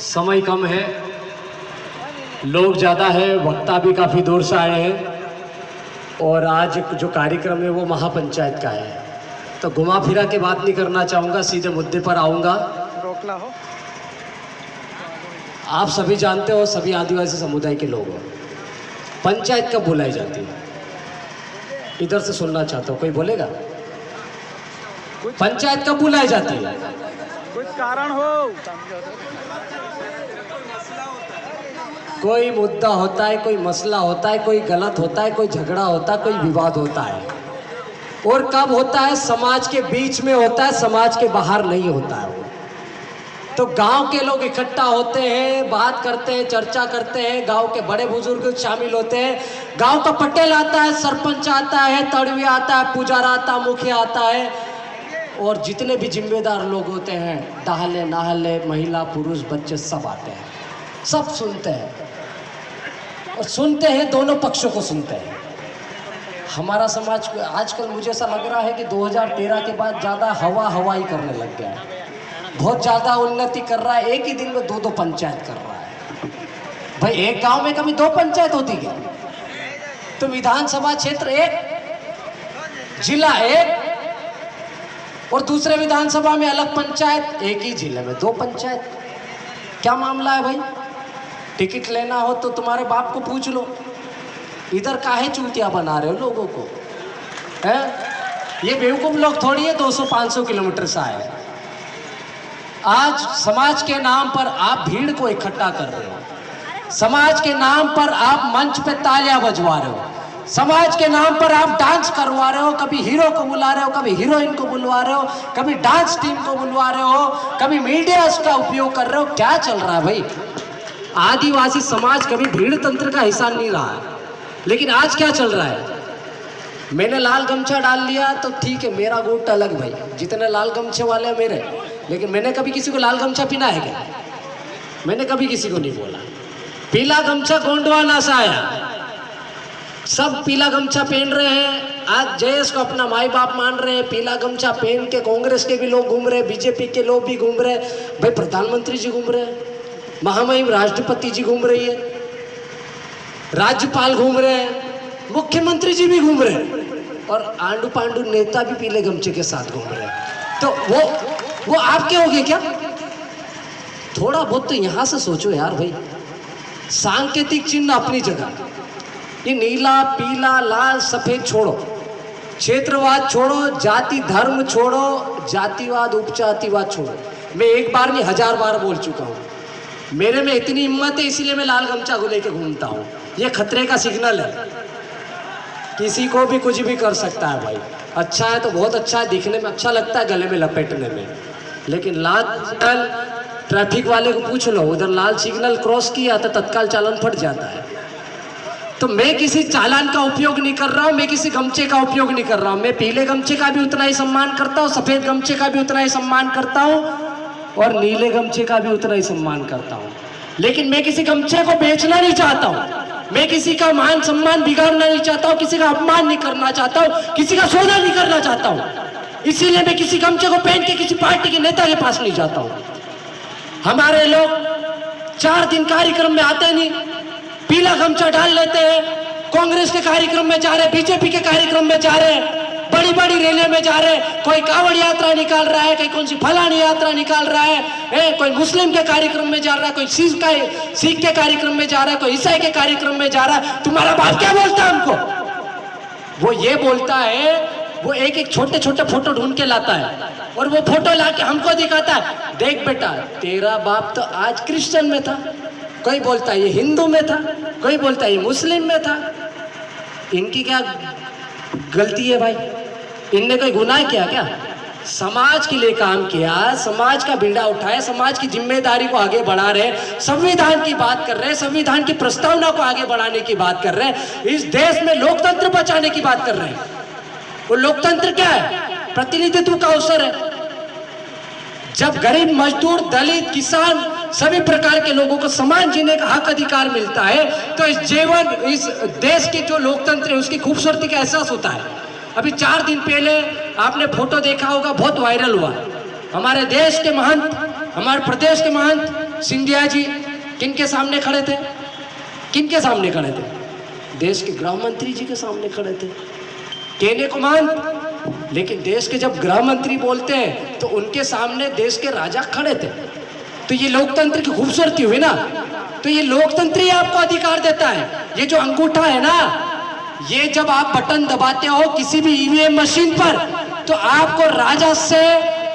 समय कम है, लोग ज़्यादा है, वक्ता भी काफ़ी दूर से आए हैं और आज जो कार्यक्रम है वो महापंचायत का है। तो घुमा फिरा के बात नहीं करना चाहूँगा, सीधे मुद्दे पर आऊँगा। रोकला हो। आप सभी जानते हो, सभी आदिवासी समुदाय के लोग हो, पंचायत कब बुलाई जाती है? इधर से सुनना चाहता हूँ, कोई बोलेगा? पंचायत कब बुलाई जाती है? कुछ कारण हो। कोई मुद्दा होता है, कोई मसला होता है, कोई गलत होता है, कोई झगड़ा होता है, कोई विवाद होता है। और कब होता है? समाज के बीच में होता है, समाज के बाहर नहीं होता है वो। तो गांव के लोग इकट्ठा होते हैं, बात करते हैं, चर्चा करते हैं, गांव के बड़े बुजुर्ग शामिल होते हैं, गांव का पटेल आता है, सरपंच आता है, तड़वी आता है, पुजारा आता है, मुखिया आता है और जितने भी जिम्मेदार लोग होते हैं, दाहले नाहले, महिला पुरुष बच्चे सब आते हैं, सब सुनते हैं और सुनते हैं, दोनों पक्षों को सुनते हैं। हमारा समाज आजकल मुझे ऐसा लग रहा है कि 2013 के बाद ज़्यादा हवाई करने लग गया है, बहुत ज़्यादा उन्नति कर रहा है, एक ही दिन में दो पंचायत कर रहा है। भाई एक गांव में कभी 2 पंचायत होती क्या? तो विधानसभा क्षेत्र एक, जिला एक और दूसरे विधानसभा में अलग पंचायत, एक ही जिले में 2 पंचायत। क्या मामला है भाई? टिकट लेना हो तो तुम्हारे बाप को पूछ लो, इधर काहे चूतिया बना रहे हो लोगों को? है ये बेवकूफ लोग थोड़ी है 200-500 किलोमीटर से आए। आज समाज के नाम पर आप भीड़ को इकट्ठा कर रहे हो, समाज के नाम पर आप मंच पे तालियां बजवा रहे हो, समाज के नाम पर आप डांस करवा रहे हो, कभी हीरो को बुला रहे हो, कभी हीरोइन को बुलवा रहे हो, कभी डांस टीम को बुलवा रहे हो, कभी मीडिया का उपयोग कर रहे हो। क्या चल रहा है भाई? आदिवासी समाज कभी भीड़ तंत्र का हिस्सा नहीं रहा है, लेकिन आज क्या चल रहा है? मैंने लाल गमछा डाल लिया तो ठीक है, मेरा गुट अलग भाई, जितने लाल गमछे वाले हैं मेरे, लेकिन मैंने कभी किसी को लाल गमछा पहना है क्या? मैंने कभी किसी को नहीं बोला। पीला गमछा गोंडवाना सा आया, सब पीला गमछा पहन रहे हैं। आज जयेश को अपना माई बाप मान रहे हैं, पीला गमछा पहन के कांग्रेस के भी लोग घूम रहे हैं, बीजेपी के लोग भी घूम रहे हैं, भाई प्रधानमंत्री जी घूम रहे हैं, महामहिम राष्ट्रपति जी घूम रही है, राज्यपाल घूम रहे हैं, मुख्यमंत्री जी भी घूम रहे हैं और आंडू पांडू नेता भी पीले गमछे के साथ घूम रहे हैं। तो वो आपके हो गए क्या? थोड़ा बहुत तो यहां से सोचो यार भाई। सांकेतिक चिन्ह अपनी जगह, ये नीला पीला लाल सफेद छोड़ो, क्षेत्रवाद छोड़ो, जाति धर्म छोड़ो, जातिवाद उपजातिवाद छोड़ो। मैं एक बार नहीं 1000 बार बोल चुका हूं, मेरे में इतनी हिम्मत है इसीलिए मैं लाल गमछा को लेके घूमता हूं। ये खतरे का सिग्नल है, किसी को भी कुछ भी कर सकता है भाई। अच्छा है तो बहुत अच्छा है, दिखने में अच्छा लगता है, गले में लपेटने में, लेकिन लाल सिग्नल ट्रैफिक वाले को पूछ लो, उधर लाल सिग्नल क्रॉस किया तो तत्काल चालान फट जाता है। तो मैं किसी चालान का उपयोग नहीं कर रहा हूं, मैं किसी गमछे का उपयोग नहीं कर रहा हूं। मैं पीले गमछे का भी उतना ही सम्मान करता हूं, सफेद गमछे का भी उतना ही सम्मान करता हूं और नीले गमछे का भी उतना ही सम्मान करता हूं। लेकिन मैं किसी गमछे को बेचना नहीं चाहता हूं, मैं किसी का मान सम्मान बिगाड़ना नहीं चाहता हूं, किसी का अपमान नहीं करना चाहता हूं, किसी का सौदा नहीं करना चाहता हूं। इसीलिए मैं किसी गमछे को पहन के किसी पार्टी के नेता के पास नहीं जाता हूं। हमारे लोग 4 दिन कार्यक्रम में आते नहीं, पीला गमछा डाल लेते हैं, कांग्रेस के कार्यक्रम में जा रहे, बीजेपी के कार्यक्रम में जा रहे, बड़ी बड़ी रैली में जा रहे, कोई कांवड़ यात्रा निकाल रहा है, कोई कौन सी फलानी यात्रा निकाल रहा है, कोई मुस्लिम के कार्यक्रम में जा रहा है, कोई सिख के कार्यक्रम में जा रहा है, कोई ईसाई के कार्यक्रम में जा रहा है। तुम्हारा बाप क्या बोलता है हमको? वो ये बोलता है, वो एक छोटे छोटे फोटो ढूंढ के लाता है और वो फोटो लाके हमको दिखाता है, देख बेटा तेरा बाप तो आज क्रिश्चियन में था, कोई बोलता है ये हिंदू में था, कोई बोलता है ये मुस्लिम में था। इनकी क्या गलती है भाई? इनने कोई गुनाह किया क्या? समाज के लिए काम किया, समाज का बीड़ा उठाया, समाज की जिम्मेदारी को आगे बढ़ा रहे, संविधान की बात कर रहे, संविधान की प्रस्तावना को आगे बढ़ाने की बात कर रहे, इस देश में लोकतंत्र बचाने की बात कर रहे हैं। वो लोकतंत्र क्या है? प्रतिनिधित्व का अवसर है। जब गरीब मजदूर दलित किसान सभी प्रकार के लोगों को समान जीने का हक अधिकार मिलता है तो इस देश के जो लोकतंत्र है उसकी खूबसूरती का एहसास होता है। अभी 4 दिन पहले आपने फोटो देखा होगा, बहुत वायरल हुआ। हमारे देश के महंत हमारे प्रदेश के महंत सिंधिया जी किनके सामने खड़े थे? किनके सामने खड़े थे? देश के गृह मंत्री जी के सामने खड़े थे। कहने को महंत, लेकिन देश के जब गृह मंत्री बोलते हैं तो उनके सामने देश के राजा खड़े थे। तो ये लोकतंत्र की खूबसूरती हुई ना। तो ये लोकतंत्र ही आपको अधिकार देता है। ये जो अंगूठा है ना, ये जब आप बटन दबाते हो किसी भी ईवीएम मशीन पर, तो आपको राजा से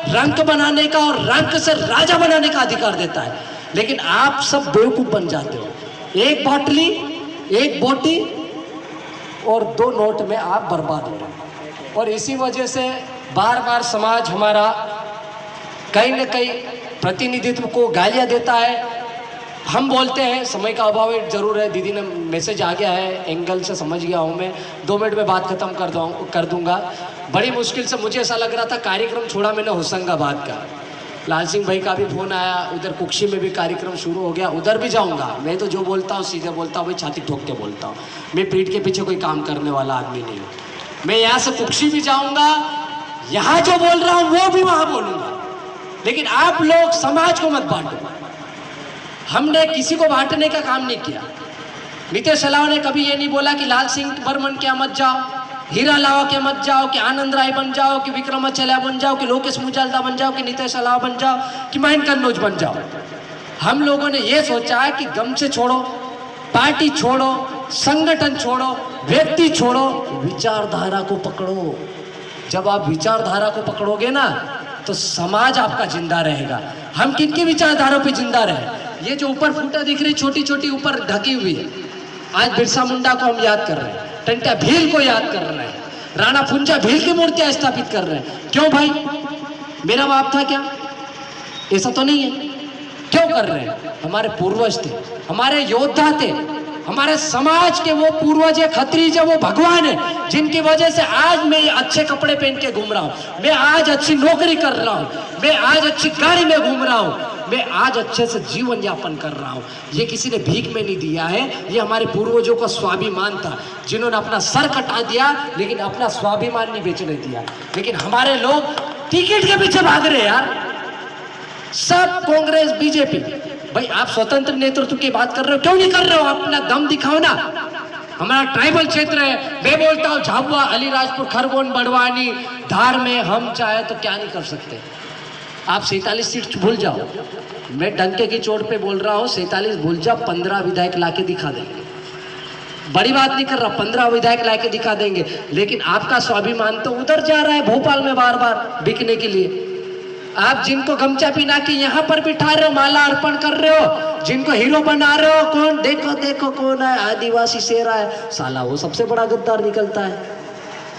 रंक बनाने का और रंक से राजा बनाने का अधिकार देता है। लेकिन आप सब बेवकूफ बन जाते हो। एक बाटली, एक बोटी और 2 नोट में आप बर्बाद हो रहे हो। और इसी वजह से बार बार समाज हमारा कहीं न कहीं प्रतिनिधित्व को गालियां देता है। हम बोलते हैं, समय का अभाव है, जरूर है। दीदी ने मैसेज आ गया है, एंगल से समझ गया हूँ मैं। 2 मिनट में बात खत्म कर दूंगा। बड़ी मुश्किल से मुझे ऐसा लग रहा था, कार्यक्रम छोड़ा मैंने होशंगाबाद का। लाल सिंह भाई का भी फोन आया, उधर कुक्षी में भी कार्यक्रम शुरू हो गया, उधर भी जाऊंगा। मैं तो जो बोलता हूँ सीधे बोलता हूँ भाई, छाती ठोक के बोलता हूँ। मैं पीठ के पीछे कोई काम करने वाला आदमी नहीं हूँ। मैं यहाँ से कुक्षी भी जाऊंगा, यहाँ जो बोल रहा हूँ वो भी वहाँ बोलूंगा। लेकिन आप लोग समाज को मत बांटो। हमने किसी को बांटने का काम नहीं किया। नीतीश सलाव ने कभी ये नहीं बोला कि लाल सिंह बर्मन क्या मत जाओ, हीरा लावा के मत जाओ, कि आनंद राय बन जाओ, कि विक्रमाचार्य बन जाओ, कि लोकेश मुजाल्दा बन जाओ, कि नीतीश सलाव बन जाओ, कि महेंद्र कन्नौज बन जाओ। हम लोगों ने ये सोचा है कि गमछे छोड़ो, पार्टी छोड़ो, संगठन छोड़ो, व्यक्ति छोड़ो, विचारधारा को पकड़ो। जब आप विचारधारा को पकड़ोगे ना तो समाज आपका जिंदा रहेगा। हम किनकी विचारधारा पे जिंदा रहे? ये जो ऊपर फूटा दिख रही छोटी छोटी ऊपर ढकी हुई है, आज बिरसा मुंडा को हम याद कर रहे हैं, टंटा भील को याद कर रहे हैं, राणा फुंजा भील की मूर्तियां स्थापित कर रहे हैं। क्यों भाई? मेरा बाप था क्या? ऐसा तो नहीं है। क्यों कर रहे हैं? हमारे पूर्वज थे, हमारे योद्धा थे, हमारे समाज के वो पूर्वज है, खत्रीज है, वो भगवान है, जिनकी वजह से आज मैं अच्छे कपड़े पहन के घूम रहा हूँ, मैं आज अच्छी नौकरी कर रहा हूँ, मैं आज अच्छी गाड़ी में घूम रहा हूँ, मैं आज अच्छे से जीवन यापन कर रहा हूँ। ये किसी ने भीख में नहीं दिया है, ये हमारे पूर्वजों का स्वाभिमान था, जिन्होंने अपना सर कटा दिया लेकिन अपना स्वाभिमान नहीं बेचने दिया। लेकिन हमारे लोग टिकट के पीछे भाग रहे हैं यार, सब कांग्रेस बीजेपी। भाई आप स्वतंत्र नेतृत्व की बात कर रहे हो, क्यों नहीं कर रहे हो? अपना दम दिखाओ ना। हमारा ट्राइबल क्षेत्र है, मैं बोलता हूँ झाबुआ, अलीराजपुर, खरगोन, बड़वानी, धार में हम चाहे तो क्या नहीं कर सकते। आप 47 सीट भूल जाओ, मैं डंके की चोट पे बोल रहा हूँ, 47 भूल जाओ, 15 विधायक लाके दिखा देंगे। बड़ी बात नहीं कर रहा, 15 विधायक लाके दिखा देंगे। लेकिन आपका स्वाभिमान तो उधर जा रहा है भोपाल में बार बार बिकने के लिए। आप जिनको गमछा पहना के यहाँ पर बिठा रहे हो, माला अर्पण कर रहे हो, जिनको हीरो बना रहे हो, कौन देखो देखो कौन है, आदिवासी शेरा है, साला वो सबसे बड़ा गद्दार निकलता है।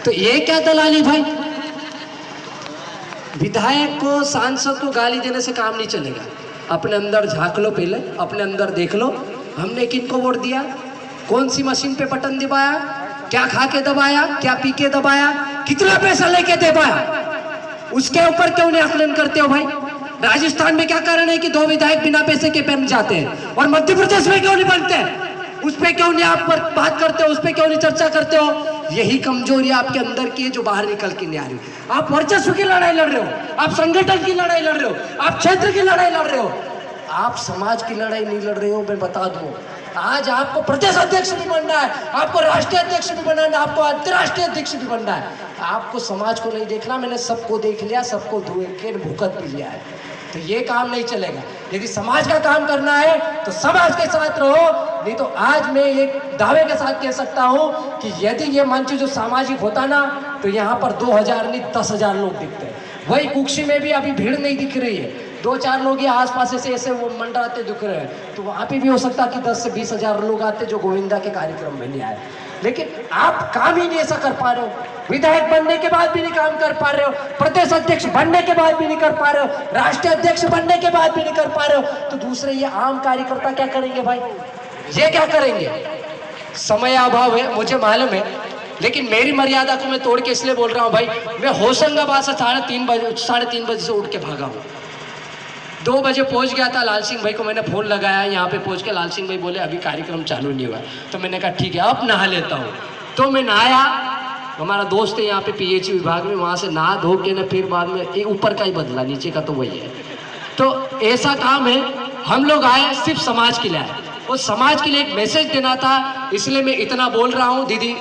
तो ये क्या दलाली भाई? विधायक को, सांसद को गाली देने से काम नहीं चलेगा। अपने अंदर झांक लो, पहले अपने अंदर देख लो, हमने किनको वोट दिया, कौन सी मशीन पे बटन दबाया, क्या खा के दबाया, क्या पी के दबाया, कितना पैसा लेके दबाया, उसके ऊपर क्यों नहीं आकलन करते हो भाई? राजस्थान में क्या कारण है कि 2 विधायक बिना पैसे के बन जाते हैं और मध्य प्रदेश में क्यों नहीं बनते? उस पे क्यों नहीं आप पर बात करते हो, उस पे क्यों नहीं चर्चा करते हो? यही कमजोरी आपके अंदर की है जो बाहर निकल के नहीं आ रही। आप वर्चस्व की लड़ाई लड़ रहे हो, आप संगठन की लड़ाई लड़ रहे हो, आप क्षेत्र की लड़ाई लड़ रहे हो, आप समाज की लड़ाई नहीं लड़ रहे हो। मैं बता दूं, आज आपको प्रदेश अध्यक्ष भी बनना है, आपको राष्ट्रीय अध्यक्ष भी बनना है, आपको अंतर्राष्ट्रीय अध्यक्ष भी बनना है। आपको समाज को नहीं देखना, मैंने सबको देख लिया, सबको भुगत भी लिया है। तो ये काम नहीं चलेगा। यदि समाज का काम करना है तो समाज के साथ रहो, नहीं तो आज मैं एक दावे के साथ कह सकता हूं कि यदि ये मंच जो सामाजिक होता ना तो यहाँ पर 2000 नहीं 10,000 लोग दिखते हैं। वही कुक्षी में भी अभी भीड़ नहीं दिख रही है, 2-4 लोग ये आसपास ऐसे वो मंडराते दिख रहे हैं, तो वहाँ पे भी हो सकता कि 10 से 20,000 लोग आते जो गोविंदा के कार्यक्रम में नहीं आए। लेकिन आप काम ही नहीं ऐसा कर पा रहे हो, विधायक बनने के बाद भी नहीं काम कर पा रहे हो, प्रदेश अध्यक्ष बनने के बाद भी नहीं कर पा रहे हो, राष्ट्रीय अध्यक्ष बनने के बाद भी नहीं कर पा रहे हो, तो दूसरे ये आम कार्यकर्ता क्या करेंगे भाई? ये क्या करेंगे? समय अभाव है, मुझे मालूम है, लेकिन मेरी मर्यादा को मैं तोड़ के इसलिए बोल रहा हूँ भाई। मैं होशंगाबाद से 3:30 बजे से उठ के भागा हूँ, 2 बजे पहुंच गया था। लाल सिंह भाई को मैंने फोन लगाया, यहाँ पे पहुंच के लाल सिंह भाई बोले अभी कार्यक्रम चालू नहीं हुआ, तो मैंने कहा ठीक है अब नहा लेता हूँ। तो मैं नहाया, हमारा दोस्त है यहाँ पे PH विभाग में, वहाँ से नहा धो के ना फिर बाद में ऊपर का ही बदला, नीचे का तो वही है। तो ऐसा काम है, हम लोग आए सिर्फ समाज के लिए आए, और समाज के लिए एक मैसेज देना था, इसलिए मैं इतना बोल रहा हूँ दीदी।